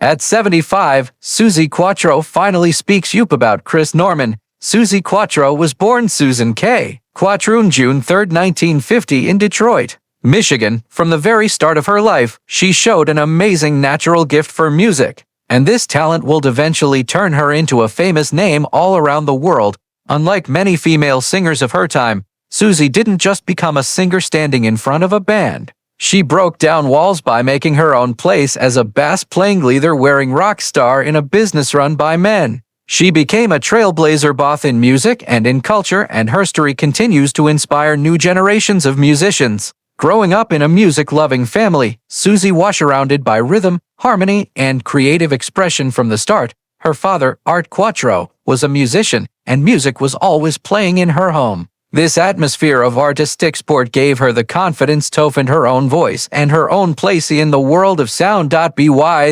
At 75, Suzi Quattro finally speaks up about Chris Norman. Suzi Quattro was born Susan K. Quattro on June 3, 1950 in Detroit, Michigan. From the very start of her life, she showed an amazing natural gift for music, and this talent would eventually turn her into a famous name all around the world. Unlike many female singers of her time, Suzi didn't just become a singer standing in front of a band. She broke down walls by making her own place as a bass-playing leather-wearing rock star in a business run by men. She became a trailblazer both in music and in culture, and her story continues to inspire new generations of musicians. Growing up in a music-loving family, Suzi was surrounded by rhythm, harmony, and creative expression from the start. Her father, Art Quatro, was a musician, and music was always playing in her home. This atmosphere of artistic sport gave her the confidence to find her own voice and her own place in the world of sound. By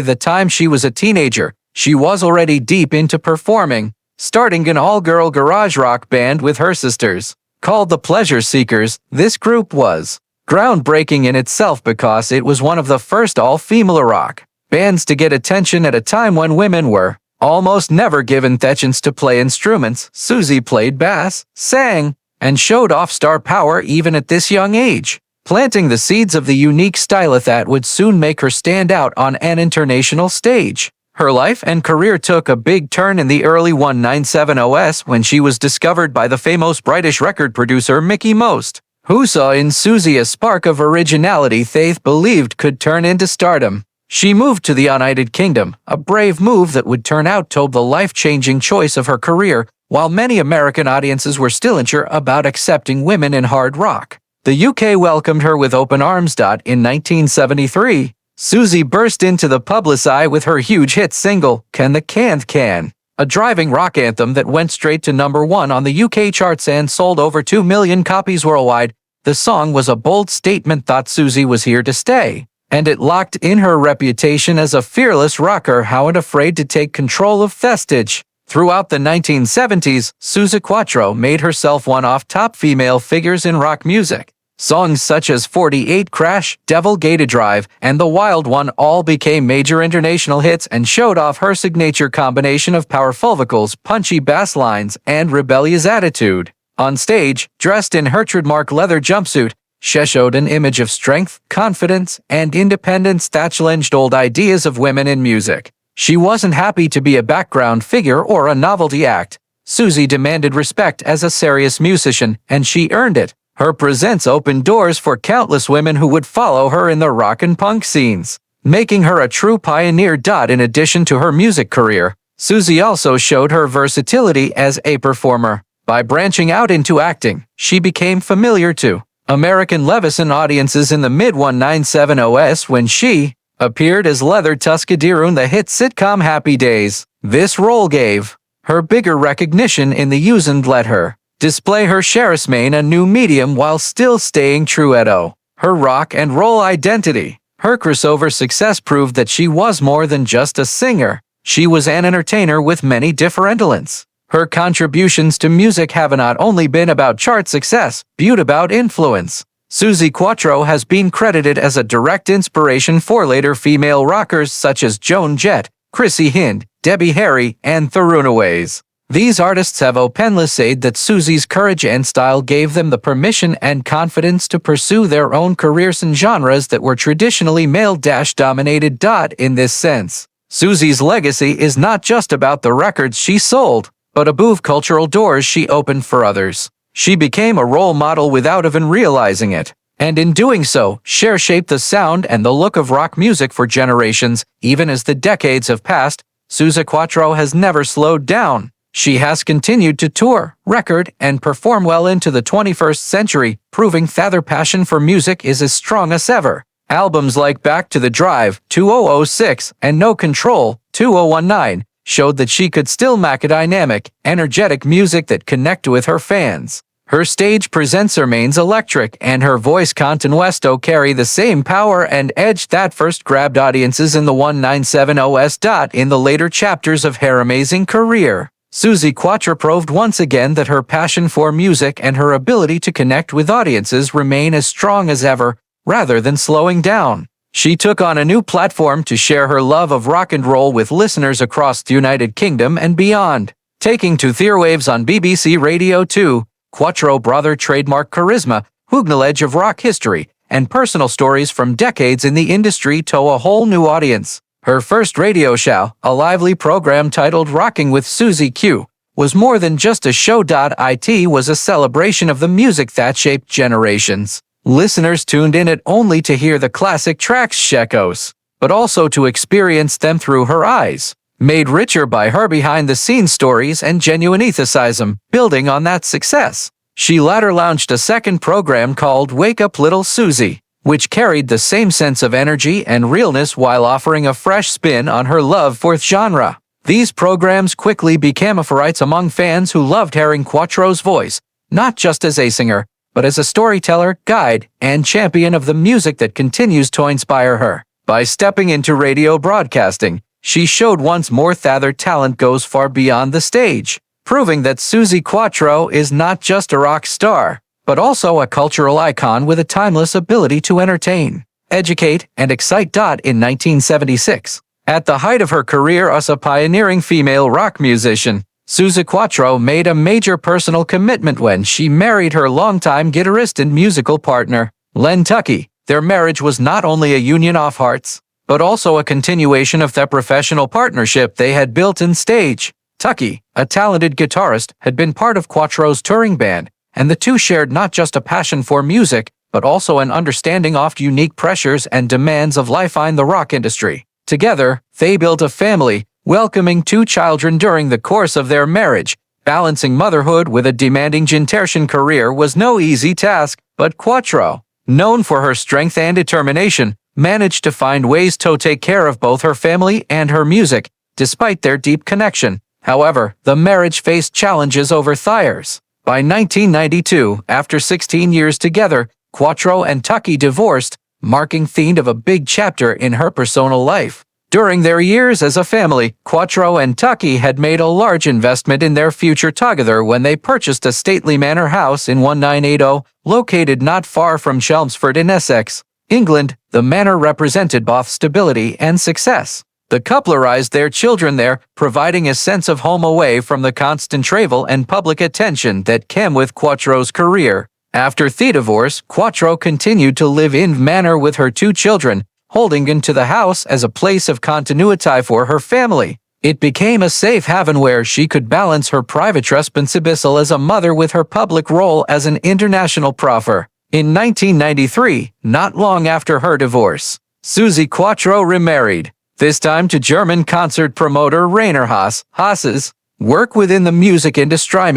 the time she was a teenager, she was already deep into performing, starting an all-girl garage rock band with her sisters. Called the Pleasure Seekers, this group was groundbreaking in itself because it was one of the first all-female rock bands to get attention at a time when women were almost never given the chance to play instruments. Suzi played bass, sang, and showed off star power even at this young age, planting the seeds of the unique style that would soon make her stand out on an international stage. Her life and career took a big turn in the early 1970s when she was discovered by the famous British record producer Mickey Most, who saw in Suzi a spark of originality they believed could turn into stardom. She moved to the United Kingdom, a brave move that would turn out to be the life-changing choice of her career, while many American audiences were still unsure about accepting women in hard rock. The UK welcomed her with open arms. In 1973, Suzi burst into the public's eye with her huge hit single, Can the Can, a driving rock anthem that went straight to #1 on the UK charts and sold over 2 million copies worldwide. The song was a bold statement that Suzi was here to stay, and it locked in her reputation as a fearless rocker who wasn't afraid to take control of the stage. Throughout the 1970s, Suzi Quattro made herself one of top female figures in rock music. Songs such as 48 Crash, Devil Gated Drive, and The Wild One all became major international hits and showed off her signature combination of powerful vocals, punchy bass lines, and rebellious attitude. On stage, dressed in her trademark leather jumpsuit, she showed an image of strength, confidence, and independence that challenged old ideas of women in music. She wasn't happy to be a background figure or a novelty act. Suzi demanded respect as a serious musician, and she earned it. Her presence opened doors for countless women who would follow her in the rock and punk scenes, making her a true pioneer. In addition to her music career, Suzi also showed her versatility as a performer. By branching out into acting, she became familiar to American television audiences in the mid-1970s when she appeared as Leather Tuscadero in the hit sitcom Happy Days. This role gave her bigger recognition in the use and let her display her charisma a new medium while still staying true to her rock and roll identity. Her crossover success proved that she was more than just a singer. She was an entertainer with many different talents. Her contributions to music have not only been about chart success, but about influence. Suzi Quattro has been credited as a direct inspiration for later female rockers such as Joan Jett, Chrissy Hynde, Debbie Harry, and the Runaways. These artists have openly said that Suzi's courage and style gave them the permission and confidence to pursue their own careers in genres that were traditionally male-dominated. In this sense, Suzi's legacy is not just about the records she sold, but above cultural doors she opened for others. She became a role model without even realizing it, and in doing so, she shaped the sound and the look of rock music for generations. Even as the decades have passed, Suzi Quattro has never slowed down. She has continued to tour, record, and perform well into the 21st century, proving that her passion for music is as strong as ever. Albums like Back to the Drive, 2006, and No Control, 2019, showed that she could still make a dynamic, energetic music that connected with her fans. Her stage presence remains electric, and her voice continues to carry the same power and edge that first grabbed audiences in the 1970s. In the later chapters of her amazing career, Suzi Quattro proved once again that her passion for music and her ability to connect with audiences remain as strong as ever, rather than slowing down. She took on a new platform to share her love of rock and roll with listeners across the United Kingdom and beyond. Taking to the airwaves on BBC Radio 2, Quatro brought her trademark charisma, knowledge of rock history, and personal stories from decades in the industry to a whole new audience. Her first radio show, a lively program titled Rocking with Suzi Q, was more than just a show. It was a celebration of the music that shaped generations. Listeners tuned in not only to hear the classic tracks echoes, but also to experience them through her eyes, made richer by her behind-the-scenes stories and genuine ethnicism. Building on that success, she later launched a second program called Wake Up Little Suzi, which carried the same sense of energy and realness while offering a fresh spin on her love for the genre. These programs quickly became favorites among fans who loved hearing Quatro's voice, not just as a singer, but as a storyteller, guide, and champion of the music that continues to inspire her. By stepping into radio broadcasting, she showed once more that her talent goes far beyond the stage, proving that Suzi Quattro is not just a rock star, but also a cultural icon with a timeless ability to entertain, educate, and excite. In 1976, at the height of her career as a pioneering female rock musician, Suzi Quattro made a major personal commitment when she married her longtime guitarist and musical partner, Len Tucky. Their marriage was not only a union of hearts, but also a continuation of the professional partnership they had built in stage. Tucky, a talented guitarist, had been part of Quatro's touring band, and the two shared not just a passion for music, but also an understanding of unique pressures and demands of life in the rock industry. Together, they built a family, welcoming 2 children during the course of their marriage. Balancing motherhood with a demanding guitarist career was no easy task, but Quatro, known for her strength and determination, managed to find ways to take care of both her family and her music, despite their deep connection. However, the marriage faced challenges over years. By 1992, after 16 years together, Quatro and Tucky divorced, marking the end of a big chapter in her personal life. During their years as a family, Quatro and Tucky had made a large investment in their future together when they purchased a stately manor house in 1980, located not far from Chelmsford in Essex, England. The manor represented both stability and success. The couple raised their children there, providing a sense of home away from the constant travel and public attention that came with Quatro's career. After the divorce, Quatro continued to live in the manor with her 2 children, holding into the house as a place of continuity for her family. It became a safe haven where she could balance her private responsibility as a mother with her public role as an international proffer. In 1993, not long after her divorce, Suzi Quattro remarried, this time to German concert promoter Rainer Haas. Haas's work within the music industry.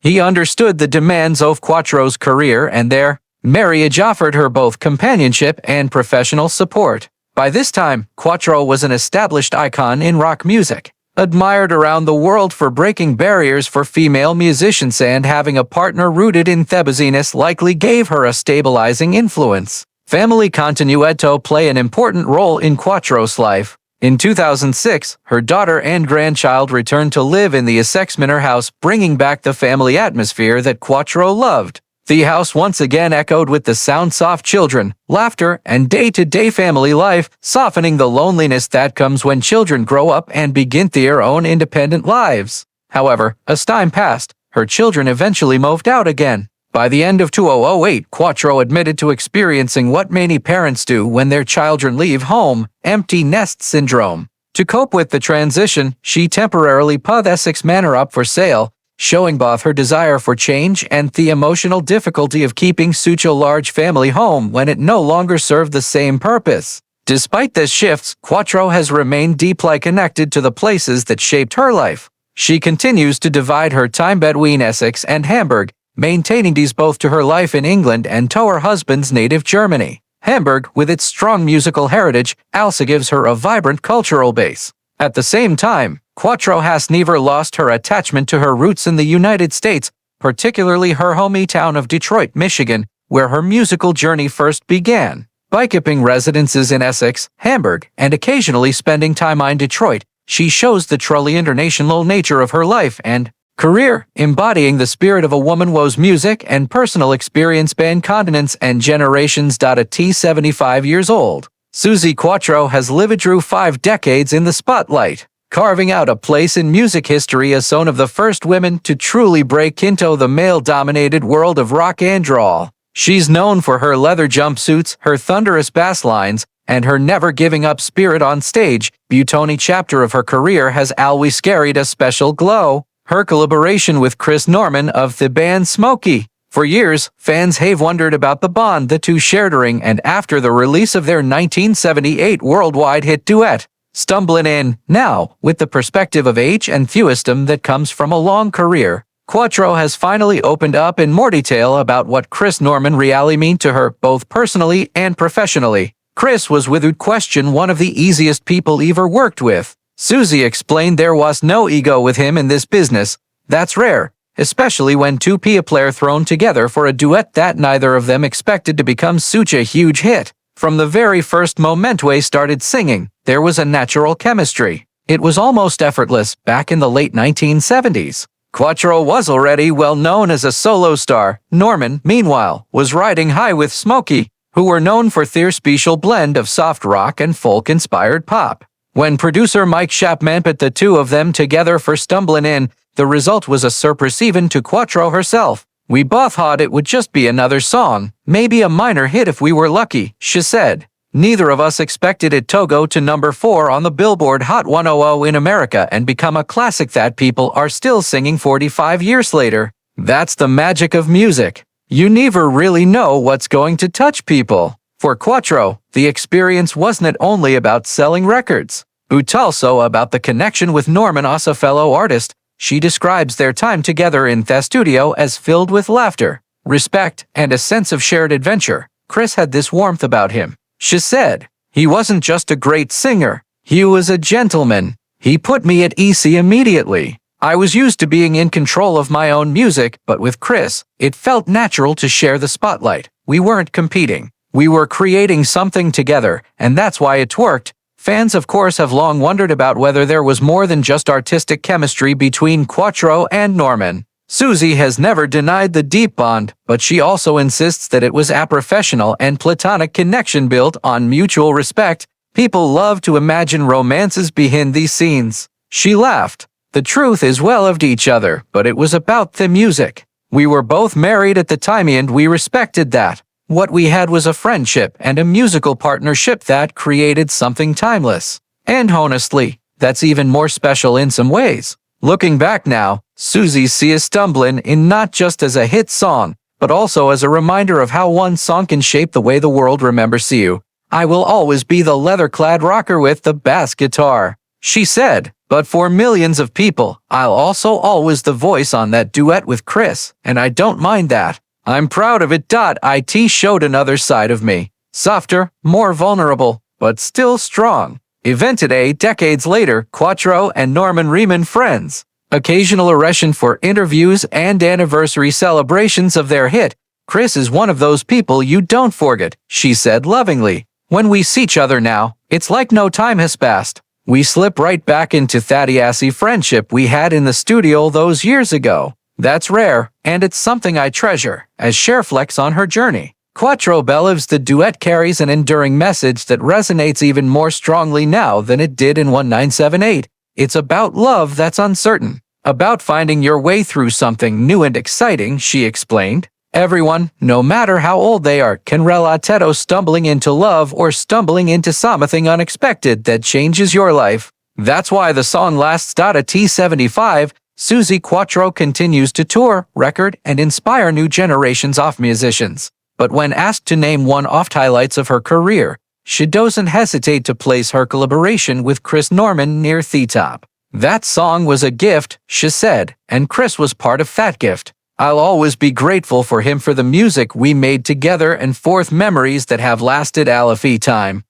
He understood the demands of Quatro's career, and their marriage offered her both companionship and professional support. By this time, Quatro was an established icon in rock music, admired around the world for breaking barriers for female musicians, and having a partner rooted in the business likely gave her a stabilizing influence. Family continuity played an important role in Quatro's life. In 2006, her daughter and grandchild returned to live in the Essex manor house, bringing back the family atmosphere that Quatro loved. The house once again echoed with the sounds of children, laughter, and day-to-day family life, softening the loneliness that comes when children grow up and begin their own independent lives. However, as time passed, her children eventually moved out again. By the end of 2008, Quatro admitted to experiencing what many parents do when their children leave home, empty nest syndrome. To cope with the transition, she temporarily put Essex Manor up for sale, showing both her desire for change and the emotional difficulty of keeping such a large family home when it no longer served the same purpose. Despite these shifts, Quatro has remained deeply connected to the places that shaped her life. She continues to divide her time between Essex and Hamburg, maintaining these both to her life in England and to her husband's native Germany. Hamburg, with its strong musical heritage, also gives her a vibrant cultural base. At the same time, Quatro has never lost her attachment to her roots in the United States, particularly her hometown of Detroit, Michigan, where her musical journey first began. By keeping residences in Essex, Hamburg, and occasionally spending time in Detroit, she shows the truly international nature of her life and career, embodying the spirit of a woman whose music and personal experience span continents and generations. At 75 years old, Suzi Quattro has lived through 5 decades in the spotlight, carving out a place in music history as one of the first women to truly break into the male-dominated world of rock and roll. She's known for her leather jumpsuits, her thunderous bass lines, and her never-giving-up spirit on stage. But chapter of her career has always carried a special glow. Her collaboration with Chris Norman of the band Smokey. For years, fans have wondered about the bond the two shared during and after the release of their 1978 worldwide hit duet, Stumblin In. Now, with the perspective of age and wisdom that comes from a long career, Quatro has finally opened up in more detail about what Chris Norman really meant to her, both personally and professionally. Chris was without question one of the easiest people ever worked with. Suzi explained there was no ego with him in this business. That's rare, especially when two people thrown together for a duet that neither of them expected to become such a huge hit. From the very first moment we started singing, there was a natural chemistry. It was almost effortless back in the late 1970s. Quatro was already well known as a solo star. Norman, meanwhile, was riding high with Smokey, who were known for their special blend of soft rock and folk-inspired pop. When producer Mike Chapman put the two of them together for Stumblin' In, the result was a surprise even to Quatro herself. We both thought it would just be another song, maybe a minor hit if we were lucky, she said. Neither of us expected it to go to number 4 on the Billboard Hot 100 in America and become a classic that people are still singing 45 years later. That's the magic of music. You never really know what's going to touch people. For Quatro, the experience wasn't only about selling records, but also about the connection with Norman as a fellow artist. She describes their time together in the studio as filled with laughter, respect, and a sense of shared adventure. Chris had this warmth about him. She said, "He wasn't just a great singer, he was a gentleman. He put me at ease immediately. I was used to being in control of my own music, but with Chris, it felt natural to share the spotlight. We weren't competing. We were creating something together, and that's why it worked." Fans of course have long wondered about whether there was more than just artistic chemistry between Quatro and Norman. Suzi has never denied the deep bond, but she also insists that it was a professional and platonic connection built on mutual respect. People love to imagine romances behind these scenes. She laughed. The truth is we loved each other, but it was about the music. We were both married at the time and we respected that. What we had was a friendship and a musical partnership that created something timeless. And honestly, that's even more special in some ways. Looking back now, Suzi sees Stumblin' In not just as a hit song, but also as a reminder of how one song can shape the way the world remembers you. "I will always be the leather-clad rocker with the bass guitar," she said. "But for millions of people, I'll also always the voice on that duet with Chris, and I don't mind that. I'm proud of it. It showed another side of me. Softer, more vulnerable, but still strong." Even today, decades later, Quatro and Norman remain friends. Occasional erection for interviews and anniversary celebrations of their hit. "Chris is one of those people you don't forget," she said lovingly. "When we see each other now, it's like no time has passed. We slip right back into that assy friendship we had in the studio those years ago. That's rare, and it's something I treasure," as she reflects on her journey. Quatro believes the duet carries an enduring message that resonates even more strongly now than it did in 1978. It's about love that's uncertain, about finding your way through something new and exciting, she explained. Everyone, no matter how old they are, can relate to stumbling into love or stumbling into something unexpected that changes your life. That's why the song lasts. At T75, Suzi Quattro continues to tour, record, and inspire new generations of musicians. But when asked to name one of the highlights of her career, she doesn't hesitate to place her collaboration with Chris Norman near the top. "That song was a gift," she said, "and Chris was part of that gift. I'll always be grateful for him for the music we made together and forth memories that have lasted a lifetime."